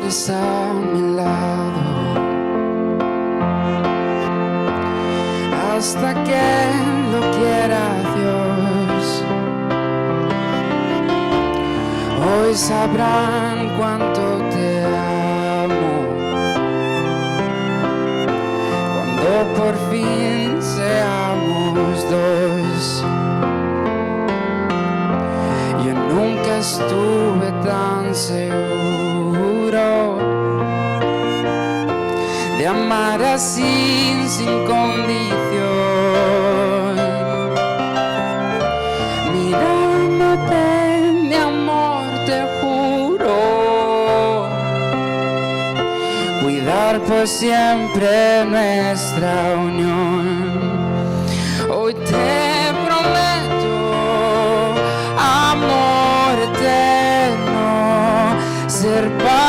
estés a mi lado hasta que lo quiera Dios. Hoy sabrán cuánto te amo cuando por fin seamos dos. Yo nunca estuve tan seguro de amar así sin condición. Mirándote, mi amor, te juro cuidar por siempre nuestra unión. Hoy te prometo amor eterno, ser paz